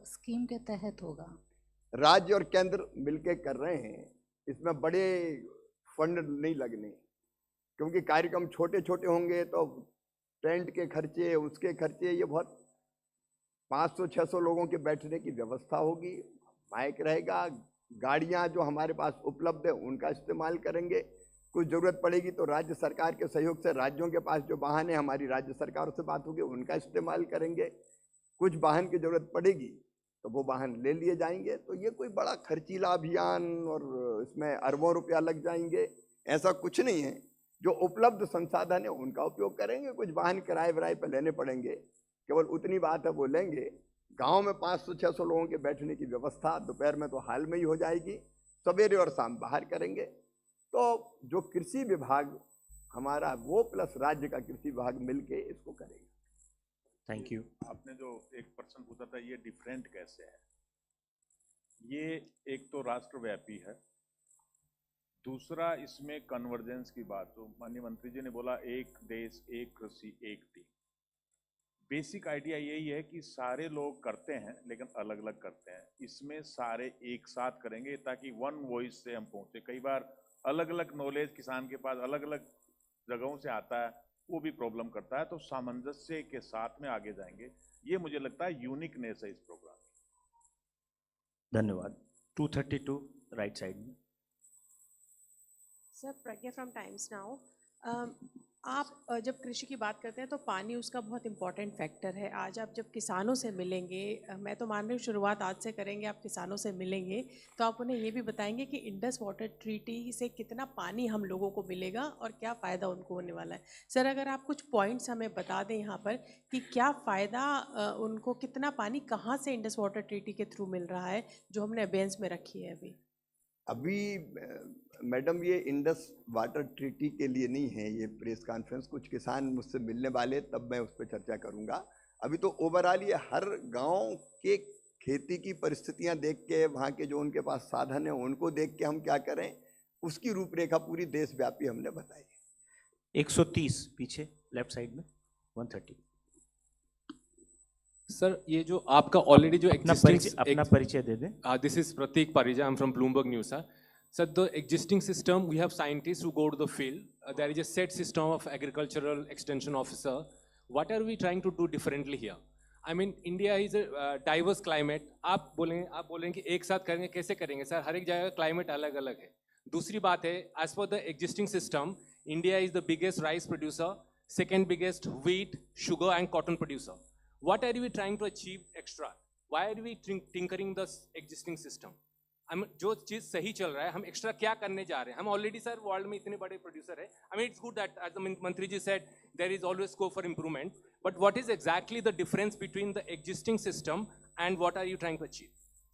स्कीम के तहत होगा? राज्य और केंद्र मिलके कर रहे हैं, इसमें बड़े फंड नहीं लगने, क्योंकि कार्यक्रम छोटे छोटे होंगे तो टेंट के खर्चे, उसके खर्चे, ये बहुत 500-600 लोगों के बैठने की व्यवस्था होगी, माइक रहेगा, गाड़ियां जो हमारे पास उपलब्ध है उनका इस्तेमाल करेंगे, कुछ जरूरत पड़ेगी तो राज्य सरकार के सहयोग से राज्यों के पास जो वाहन है हमारी राज्य सरकारों से बात होगी उनका इस्तेमाल करेंगे, कुछ वाहन की जरूरत पड़ेगी तो वो वाहन ले लिए जाएंगे। तो ये कोई बड़ा खर्चीला अभियान और इसमें अरबों रुपया लग जाएंगे, ऐसा कुछ नहीं है। जो उपलब्ध संसाधन है उनका उपयोग करेंगे, कुछ वाहन किराए विराए पर लेने पड़ेंगे, केवल उतनी बात है वो लेंगे। गांव में 500-600 लोगों के बैठने की व्यवस्था दोपहर में तो हाल में ही हो जाएगी, सवेरे और शाम बाहर करेंगे। तो जो कृषि विभाग हमारा वो प्लस राज्य का कृषि विभाग मिलके इसको करेगा। Thank you. आपने जो एक प्रश्न पूछा था ये डिफरेंट कैसे है, ये एक तो राष्ट्रव्यापी है, दूसरा इसमें कन्वर्जेंस की बात, तो माननीय मंत्री जी ने बोला एक देश एक कृषि एक टीम। बेसिक आइडिया यही है कि सारे लोग करते हैं लेकिन अलग अलग करते हैं, इसमें सारे एक साथ करेंगे ताकि वन वॉइस से हम पहुंचे। कई बार अलग अलग नॉलेज किसान के पास अलग अलग जगहों से आता है, वो भी प्रॉब्लम करता है, तो सामंजस्य के साथ में आगे जाएंगे। ये मुझे लगता है यूनिकनेस है इस प्रोग्राम की। धन्यवाद। 232 राइट साइड में। Sir, Pragya from times now. आप जब कृषि की बात करते हैं तो पानी उसका बहुत इंपॉर्टेंट फैक्टर है। आज आप जब किसानों से मिलेंगे, मैं तो मान रही हूँ शुरुआत आज से करेंगे, आप किसानों से मिलेंगे तो आप उन्हें ये भी बताएंगे कि इंडस वाटर ट्रीटी से कितना पानी हम लोगों को मिलेगा और क्या फ़ायदा उनको होने वाला है। सर, अगर आप कुछ पॉइंट्स हमें बता दें यहाँ पर कि क्या फ़ायदा उनको, कितना पानी कहाँ से इंडस वाटर ट्रीटी के थ्रू मिल रहा है जो हमने अबेंस में रखी है अभी मैडम ये इंडस वाटर ट्रीटी के लिए नहीं है ये प्रेस कॉन्फ्रेंस, कुछ किसान मुझसे मिलने वाले तब मैं उस पर चर्चा करूंगा। अभी तो ओवरऑल ये हर गांव के खेती की परिस्थितियां देख के, वहाँ के जो उनके पास साधन है उनको देख के हम क्या करें उसकी रूपरेखा पूरी देशव्यापी हमने बताई है। 130 पीछे लेफ्ट साइड में 130। सर, ये जो आपका ऑलरेडी जो अपना परिचय दे दें। This is Prateek Parija, I am from Bloomberg news sir. Sir, the existing system, we have scientists who go to the field. There is a set system of agricultural extension officer. What are we trying to do differently here? I mean, India is a diverse climate. आप बोलेंगे कि एक साथ करेंगे, कैसे करेंगे sir? हर एक जगह क्लाइमेट अलग अलग है। दूसरी बात है, as per the existing system, India is the biggest rice producer, second biggest wheat, sugar and cotton producer. What are we trying to achieve extra? Why are we tinkering the existing system? हम जो चीज सही चल रहा है हम extra क्या करने जा रहे हैं? हम ऑलरेडी सर वर्ल्ड में इतने बड़े प्रोड्यूसर है। I mean it's good that as the mantri ji said there is always scope for improvement, but what is exactly the difference between the existing system and what are you trying to achieve?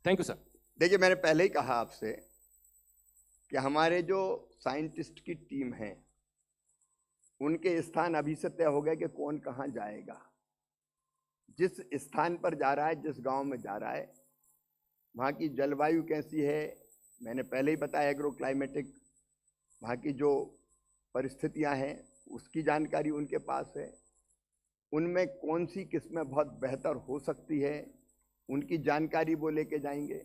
Thank you sir. देखिए, मैंने पहले ही कहा आपसे कि हमारे जो scientist की team है उनके स्थान अभी से तय हो गए कि कौन कहाँ जाएगा। जिस स्थान पर जा रहा है, जिस गांव में जा रहा है, वहाँ की जलवायु कैसी है, मैंने पहले ही बताया, एग्रो क्लाइमेटिक, वहाँ की जो परिस्थितियाँ हैं उसकी जानकारी उनके पास है। उनमें कौन सी किस्में बहुत बेहतर हो सकती है उनकी जानकारी वो लेके जाएंगे।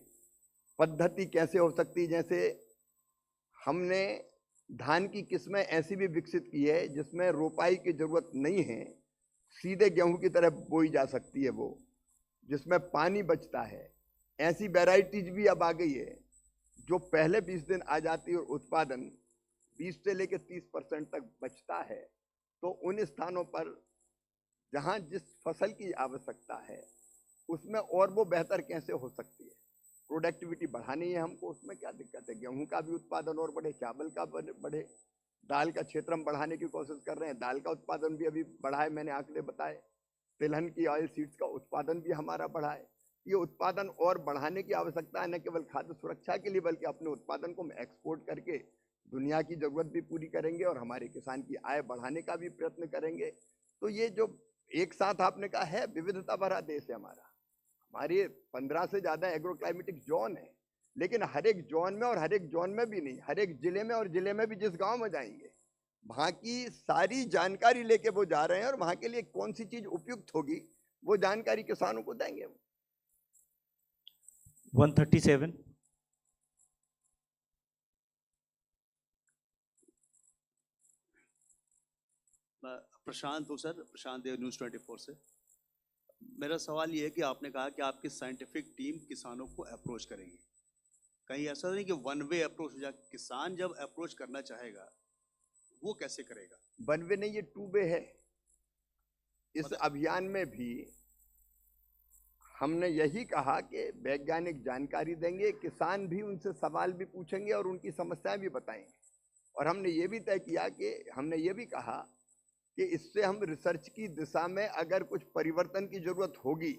पद्धति कैसे हो सकती है, जैसे हमने धान की किस्में ऐसी भी विकसित की है जिसमें रोपाई की जरूरत नहीं है, सीधे गेहूं की तरह बोई जा सकती है, वो जिसमें पानी बचता है। ऐसी वैरायटीज भी अब आ गई है जो पहले 20 दिन आ जाती है और उत्पादन 20 से लेकर 30% तक बचता है। तो उन स्थानों पर जहां जिस फसल की आवश्यकता है उसमें और वो बेहतर कैसे हो सकती है, प्रोडक्टिविटी बढ़ानी है हमको, उसमें क्या दिक्कत है। गेहूं का भी उत्पादन और बढ़े, चावल का बढ़े, दाल का क्षेत्र हम बढ़ाने की कोशिश कर रहे हैं, दाल का उत्पादन भी अभी बढ़ा है, मैंने आंकड़े बताए। तिलहन की ऑयल सीड्स का उत्पादन भी हमारा बढ़ा है। ये उत्पादन और बढ़ाने की आवश्यकता है, न केवल खाद्य सुरक्षा के लिए बल्कि अपने उत्पादन को हम एक्सपोर्ट करके दुनिया की जरूरत भी पूरी करेंगे और हमारे किसान की आय बढ़ाने का भी प्रयत्न करेंगे। तो ये जो एक साथ आपने कहा है, विविधता भरा देश है हमारा, हमारे 15 से ज़्यादा एग्रो क्लाइमेटिक जोन है, लेकिन हर एक जोन में, और हर एक जोन में भी नहीं, हर एक जिले में, और जिले में भी जिस गांव में जाएंगे वहां की सारी जानकारी लेके वो जा रहे हैं, और वहां के लिए कौन सी चीज उपयुक्त होगी वो जानकारी किसानों को देंगे। 137। प्रशांत हूँ सर, प्रशांत देव, न्यूज़ 24 से। मेरा सवाल ये है कि आपने कहा कि आपकी साइंटिफिक टीम किसानों को अप्रोच करेगी, कहीं ऐसा नहीं कि वन वे अप्रोच हो जाए? किसान जब अप्रोच करना चाहेगा वो कैसे करेगा? वन वे नहीं, ये टू वे है। इस अभियान में भी हमने यही कहा कि वैज्ञानिक जानकारी देंगे, किसान भी उनसे सवाल भी पूछेंगे और उनकी समस्याएं भी बताएंगे। और हमने ये भी तय किया कि हमने ये भी कहा कि इससे हम रिसर्च की दिशा में अगर कुछ परिवर्तन की जरूरत होगी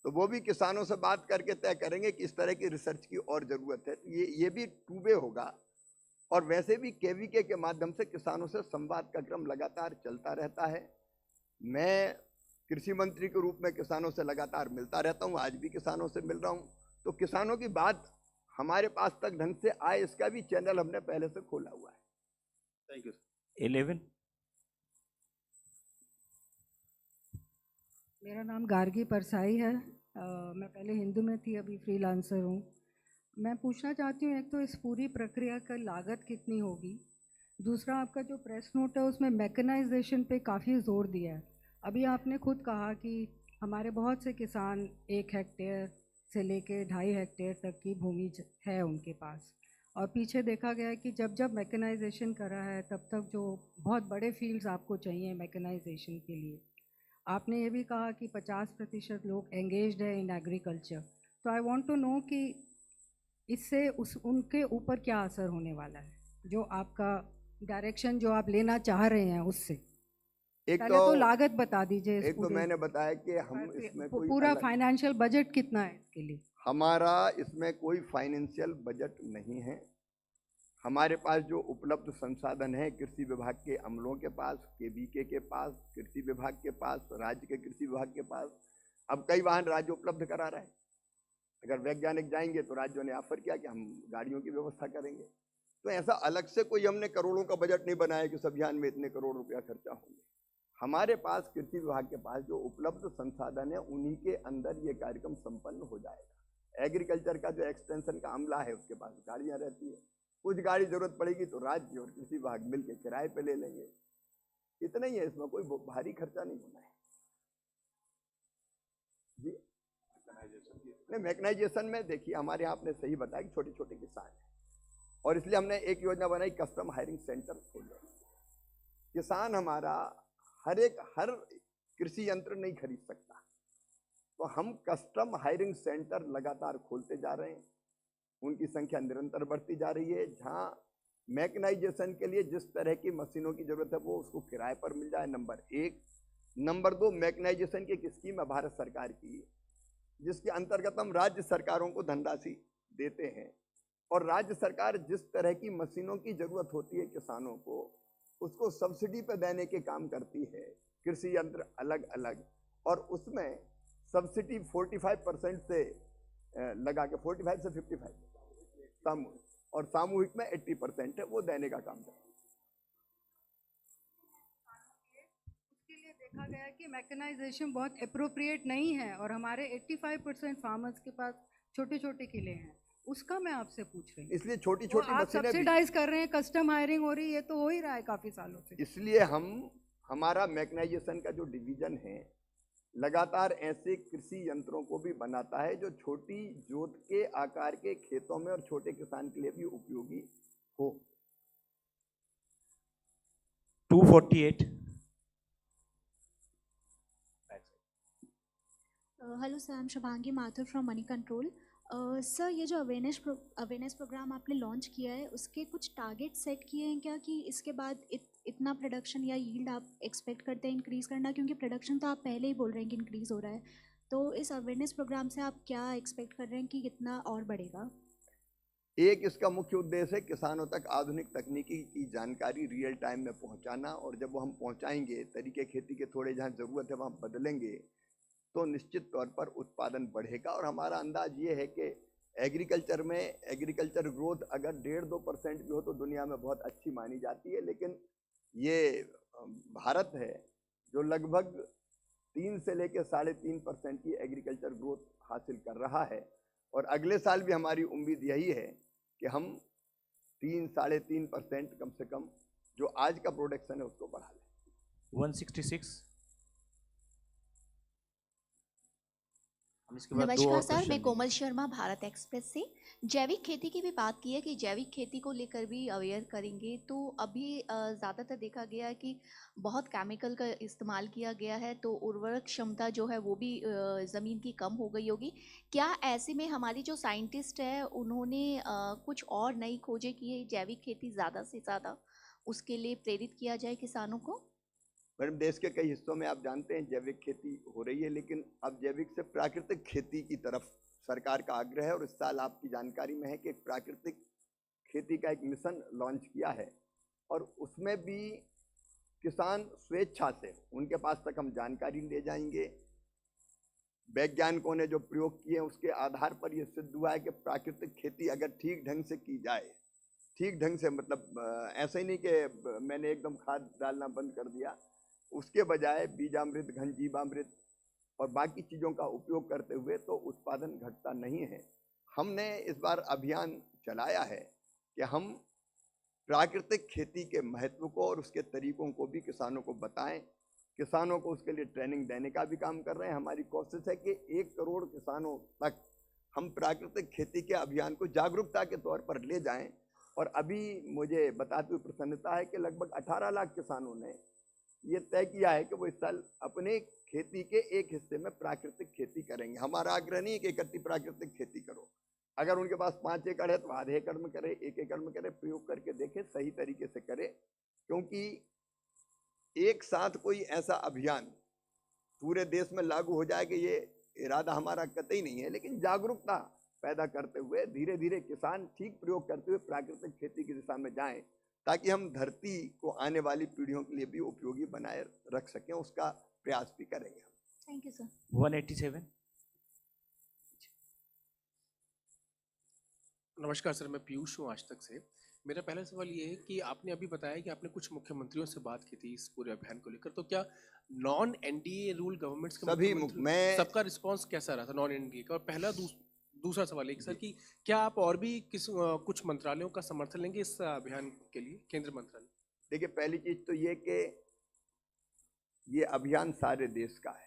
तो वो भी किसानों से बात करके तय करेंगे कि इस तरह की रिसर्च की और जरूरत है। तो ये भी टू वे होगा। और वैसे भी केवीके के माध्यम से किसानों से संवाद का क्रम लगातार चलता रहता है। मैं कृषि मंत्री के रूप में किसानों से लगातार मिलता रहता हूँ, आज भी किसानों से मिल रहा हूँ। तो किसानों की बात हमारे पास तक ढंग से आए, इसका भी चैनल हमने पहले से खोला हुआ है। Thank you. 11। मेरा नाम गार्गी परसाई है। मैं पहले हिंदू में थी, अभी फ्रीलांसर हूँ। मैं पूछना चाहती हूँ, एक तो इस पूरी प्रक्रिया का लागत कितनी होगी, दूसरा आपका जो प्रेस नोट है उसमें मैकेनाइजेशन पे काफ़ी ज़ोर दिया है। अभी आपने खुद कहा कि हमारे बहुत से किसान 1 हेक्टेयर से लेके 2.5 हेक्टेयर तक की भूमि है उनके पास, और पीछे देखा गया है कि जब जब मैकेनाइजेशन करा है तब तक जो बहुत बड़े फील्ड्स आपको चाहिए मैकेनाइजेशन के लिए। आपने ये भी कहा कि 50% लोग एंगेज्ड है इन एग्रीकल्चर। तो आई वांट टू नो कि इससे उनके ऊपर क्या असर होने वाला है, जो आपका डायरेक्शन जो आप लेना चाह रहे हैं उससे। एक पहले तो लागत बता दीजिए। एक तो मैंने बताया कि हम इसमें कोई पूरा फाइनेंशियल बजट कितना है इसके लिए? हमारा इसमें कोई फाइनेंशियल बजट नहीं है। हमारे पास जो उपलब्ध संसाधन है, कृषि विभाग के अमलों के पास, केवीके के पास, कृषि विभाग के पास, राज्य के कृषि विभाग के पास, अब कई वाहन राज्य उपलब्ध करा रहे हैं। अगर वैज्ञानिक जाएंगे तो राज्यों ने ऑफर किया कि हम गाड़ियों की व्यवस्था करेंगे। तो ऐसा अलग से कोई हमने करोड़ों का बजट नहीं बनाया कि इस अभियान में इतने करोड़ रुपया खर्चा होंगे। हमारे पास कृषि विभाग के पास जो उपलब्ध संसाधन है उन्हीं के अंदर ये कार्यक्रम संपन्न हो जाएगा। एग्रीकल्चर का जो एक्सटेंशन का अमला है उसके पास गाड़ियां रहती है, कुछ गाड़ी जरूरत पड़ेगी तो राज्य और कृषि विभाग मिलकर किराए पे ले लेंगे। इतना ही है, इसमें कोई भारी खर्चा नहीं होना है जी। नहीं, मैकेनाइजेशन में देखिए हमारे यहाँ आपने सही बताया कि छोटे छोटे किसान हैं, और इसलिए हमने एक योजना बनाई, कस्टम हायरिंग सेंटर खोले। किसान हमारा हर कृषि यंत्र नहीं खरीद सकता, तो हम कस्टम हायरिंग सेंटर लगातार खोलते जा रहे हैं। उनकी संख्या निरंतर बढ़ती जा रही है। जहाँ मैकेनाइजेशन के लिए जिस तरह की मशीनों की जरूरत है वो उसको किराए पर मिल जाए, नंबर 1। नंबर 2, मैकेनाइजेशन की एक स्कीम है भारत सरकार की, जिसके अंतर्गत हम राज्य सरकारों को धनराशि देते हैं, और राज्य सरकार जिस तरह की मशीनों की जरूरत होती है किसानों को, उसको सब्सिडी पर देने के काम करती है। कृषि यंत्र अलग अलग, और उसमें सब्सिडी 45% से लगा के 45 से 55 और सामूहिक में 80% है, वो देने का काम करता है। उसके लिए देखा गया कि मैकेनाइजेशन बहुत अप्रोप्रिएट नहीं है, और हमारे 85% फार्मर्स के पास छोटे छोटे किले हैं। उसका मैं आपसे पूछ रही हूँ, इसलिए छोटी छोटी आप सब्सिडाइज कर रहे हैं, कस्टम हायरिंग हो रही है, तो हो ही रहा है काफी सालों से। इसलिए हमारा मैकेनाइजेशन का जो डिवीजन है लगातार ऐसे कृषि यंत्रों को भी बनाता है जो छोटी जोत के आकार के खेतों में और छोटे किसान के लिए भी उपयोगी हो। 248। Hello sir, I am Shubhangi Mathur from money control. Sir, ये जो अवेयरनेस प्रोग्राम आपने लॉन्च किया है, उसके कुछ टारगेट सेट किए हैं क्या कि इसके बाद इतना प्रोडक्शन या यील्ड आप एक्सपेक्ट करते हैं इंक्रीज़ करना? क्योंकि प्रोडक्शन तो आप पहले ही बोल रहे हैं कि इंक्रीज़ हो रहा है, तो इस अवेयरनेस प्रोग्राम से आप क्या एक्सपेक्ट कर रहे हैं कि कितना और बढ़ेगा? एक इसका मुख्य उद्देश्य है किसानों तक आधुनिक तकनीकी की जानकारी रियल टाइम में पहुंचाना, और जब वो हम पहुंचाएंगे, तरीके खेती के थोड़े जहाँ ज़रूरत है वहाँ बदलेंगे, तो निश्चित तौर पर उत्पादन बढ़ेगा। और हमारा अंदाज ये है कि एग्रीकल्चर में एग्रीकल्चर ग्रोथ अगर 1.5-2% भी हो तो दुनिया में बहुत अच्छी मानी जाती है, लेकिन ये भारत है जो लगभग 3 से लेकर 3.5% की एग्रीकल्चर ग्रोथ हासिल कर रहा है, और अगले साल भी हमारी उम्मीद यही है कि हम 3-3.5% कम से कम जो आज का प्रोडक्शन है उसको बढ़ा लें। 166। हम इसके बाद दो नमस्कार और सर, मैं क्वेश्चन कोमल शर्मा भारत एक्सप्रेस से। जैविक खेती की भी बात की है कि जैविक खेती को लेकर भी अवेयर करेंगे, तो अभी ज़्यादातर देखा गया है कि बहुत केमिकल का इस्तेमाल किया गया है, तो उर्वरक क्षमता जो है वो भी ज़मीन की कम हो गई होगी। क्या ऐसे में हमारी जो साइंटिस्ट है उन्होंने कुछ और नई खोजें की है, जैविक खेती ज़्यादा से ज़्यादा उसके लिए प्रेरित किया जाए किसानों को? मैडम, देश के कई हिस्सों में आप जानते हैं जैविक खेती हो रही है, लेकिन अब जैविक से प्राकृतिक खेती की तरफ सरकार का आग्रह है, और इस साल आपकी जानकारी में है कि एक प्राकृतिक खेती का एक मिशन लॉन्च किया है, और उसमें भी किसान स्वेच्छा से, उनके पास तक हम जानकारी ले जाएंगे। वैज्ञानिकों ने जो प्रयोग किए उसके आधार पर यह सिद्ध हुआ है कि प्राकृतिक खेती अगर ठीक ढंग से की जाए, ठीक ढंग से मतलब ऐसे ही नहीं कि मैंने एकदम खाद डालना बंद कर दिया, उसके बजाय बीजामृत, घन जीवामृत और बाकी चीज़ों का उपयोग करते हुए तो उत्पादन घटता नहीं है। हमने इस बार अभियान चलाया है कि हम प्राकृतिक खेती के महत्व को और उसके तरीकों को भी किसानों को बताएं, किसानों को उसके लिए ट्रेनिंग देने का भी काम कर रहे हैं। हमारी कोशिश है कि 1 करोड़ किसानों तक हम प्राकृतिक खेती के अभियान को जागरूकता के तौर पर ले जाएं, और अभी मुझे बताते हुए प्रसन्नता है कि लगभग 18 लाख किसानों ने ये तय किया है कि वो इस साल अपने खेती के एक हिस्से में प्राकृतिक खेती करेंगे। हमारा आग्रह नहीं है कि इकट्ठी प्राकृतिक खेती करो, अगर उनके पास 5 एकड़ है तो आधे एकड़ में करे, 1 एकड़ में करे, प्रयोग करके देखे, सही तरीके से करे, क्योंकि एक साथ कोई ऐसा अभियान पूरे देश में लागू हो जाए कि ये इरादा हमारा कतई नहीं है, लेकिन जागरूकता पैदा करते हुए धीरे धीरे किसान ठीक प्रयोग करते हुए प्राकृतिक खेती की दिशा में जाएं, ताकि हम धरती को आने वाली पीढ़ियों के लिए भी उपयोगी बनाए रख सकें, उसका प्रयास भी करेंगे हम। Thank you sir. 187। नमस्कार सर, मैं पीयूष हूँ आज तक से। मेरा पहला सवाल ये है कि आपने अभी बताया कि आपने कुछ मुख्यमंत्रियों से बात की थी इस पूरे अभियान को लेकर, तो क्या नॉन एनडीए रूल गवर्नमेंट्स के सभी मुख्यमंत्री सबका रिस्पांस कैसा रहा था नॉन एनडीए का? और पहला दूसरा सवाल है सर कि क्या आप और भी कुछ मंत्रालयों का समर्थन लेंगे इस अभियान के लिए, केंद्रीय मंत्रालय? देखिए, पहली चीज तो ये कि ये अभियान सारे देश का है।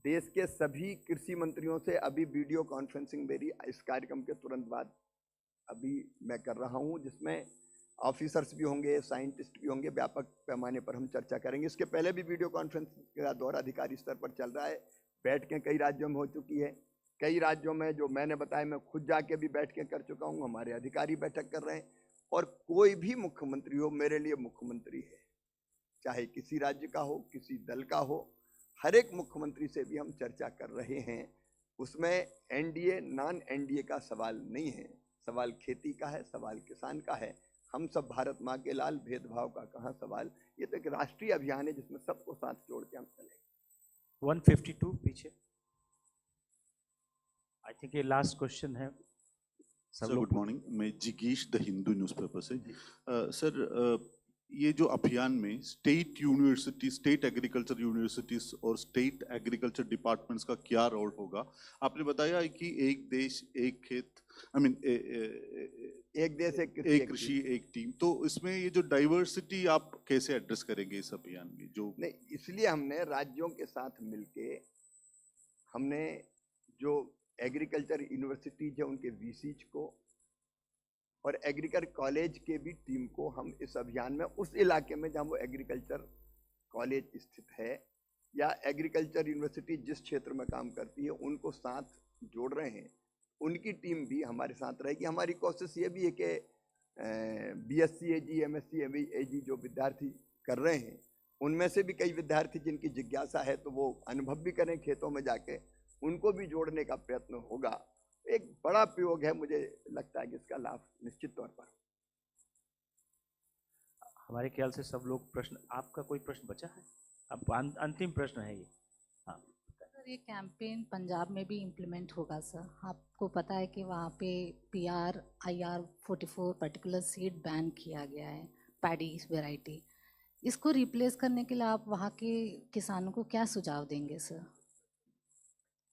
देश के सभी कृषि मंत्रियों से अभी वीडियो कॉन्फ्रेंसिंग मेरी इस कार्यक्रम के तुरंत बाद अभी मैं कर रहा हूं, जिसमें ऑफिसर्स भी होंगे, साइंटिस्ट भी होंगे, व्यापक पैमाने पर हम चर्चा करेंगे। इसके पहले भी वीडियो कॉन्फ्रेंसिंग का दौर अधिकारी स्तर पर चल रहा है, बैठकें कई राज्यों में हो चुकी है। कई राज्यों में जो मैंने बताया, मैं खुद जाके भी बैठकें कर चुका हूं, हमारे अधिकारी बैठक कर रहे हैं, और कोई भी मुख्यमंत्री हो मेरे लिए मुख्यमंत्री है, चाहे किसी राज्य का हो, किसी दल का हो, हर एक मुख्यमंत्री से भी हम चर्चा कर रहे हैं। उसमें एनडीए नॉन एनडीए का सवाल नहीं है, सवाल खेती का है, सवाल किसान का है। हम सब भारत माँ के लाल, भेदभाव का कहाँ सवाल। ये तो एक राष्ट्रीय अभियान है जिसमें सबको साथ जोड़ के हम चलेंगे। 152 पीछे। आई थिंक ये लास्ट क्वेश्चन है। सर गुड मॉर्निंग, मैं जिगीश द हिंदू न्यूज़पेपर से। सर ये जो अभियान में state university, state agriculture universities और स्टेट एग्रीकल्चर डिपार्टमेंट्स का क्या रोल होगा? आपने बताया है कि एक देश एक खेत, आई मीन एक देश एक कृषि एक टीम, तो इसमें ये जो डाइवर्सिटी आप कैसे एड्रेस करेंगे इस अभियान में? जो नहीं, इसलिए हमने राज्यों के साथ मिलके हमने जो एग्रीकल्चर यूनिवर्सिटीज है उनके वीसीज को और एग्रीकल्चर कॉलेज के भी टीम को हम इस अभियान में उस इलाके में जहाँ वो एग्रीकल्चर कॉलेज स्थित है या एग्रीकल्चर यूनिवर्सिटी जिस क्षेत्र में काम करती है उनको साथ जोड़ रहे हैं। उनकी टीम भी हमारे साथ रहेगी। हमारी कोशिश ये भी है कि बीएससी एजी, एमएससी एजी जो विद्यार्थी कर रहे हैं उनमें से भी कई विद्यार्थी जिनकी जिज्ञासा है तो वो अनुभव भी करें खेतों में जाके, उनको भी जोड़ने का प्रयत्न होगा। एक बड़ा प्रयोग है, मुझे लगता है कि इसका लाभ निश्चित तौर पर। हमारे ख्याल से सब लोग प्रश्न, आपका कोई प्रश्न बचा है? अब अंतिम प्रश्न है ये। हाँ, ये कैंपेन पंजाब में भी इम्प्लीमेंट होगा सर? आपको पता है कि वहाँ पे PR IR 44 particular seed ban किया गया है, पैडी वैरायटी। इसको रिप्लेस करने के लिए आप वहाँ के किसानों को क्या सुझाव देंगे सर?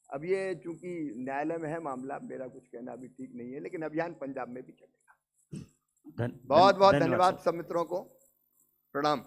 अब ये चूंकि न्यायालय में है मामला, मेरा कुछ कहना अभी ठीक नहीं है, लेकिन अभियान पंजाब में भी चलेगा। बहुत बहुत धन्यवाद सब मित्रों को, प्रणाम।